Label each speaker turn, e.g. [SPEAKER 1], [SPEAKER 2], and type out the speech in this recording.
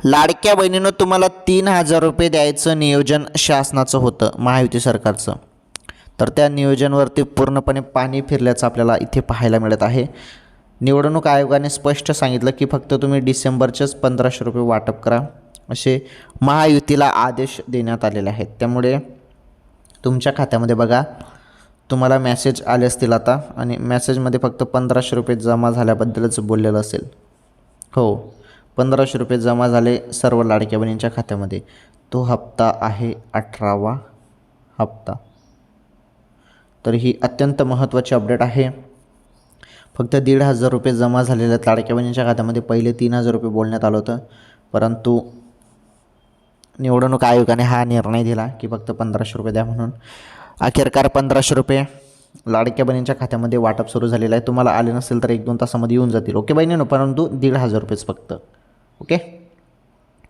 [SPEAKER 1] लाडक्या बहिणीनं तुम्हाला 3,000 रुपये द्यायचं नियोजन शासनाचं होतं, महायुती सरकारचं. तर त्या नियोजनावरती पूर्णपणे पाणी फिरल्याचं आपल्याला इथे पाहायला मिळत आहे. निवडणूक आयोगाने स्पष्ट सांगितलं की फक्त तुम्ही डिसेंबरचेच 1,500 रुपये वाटप करा, असे महायुतीला आदेश देण्यात आलेले आहेत. त्यामुळे तुमच्या खात्यामध्ये बघा तुम्हाला मेसेज आले असतील आता, आणि मेसेजमध्ये फक्त 1,500 रुपये जमा झाल्याबद्दलच बोललेलं असेल. हो, 1,500 रुपये जमा झाले सर्व लाडक्या बहिणींच्या खात्यामध्ये. तो हप्ता आहे 18वा हप्ता. तर ही अत्यंत महत्त्वाची अपडेट आहे. फक्त 1,500 रुपये जमा झालेल्या लाडक्या बहिणींच्या खात्यामध्ये. पहिले 3,000 रुपये बोलण्यात आलं होतं, परंतु निवडणूक आयोगाने हा निर्णय दिला की फक्त 1,500 रुपये द्या म्हणून. अखेरकार 1,500 रुपये लाडक्या बहिणींच्या खात्यामध्ये वाटप सुरू झालेलं आहे. तुम्हाला आले नसेल तर 1-2 तासामध्ये येऊन जातील. ओके बहिणींनो, परंतु 1,500 रुपयेच फक्त. ओके.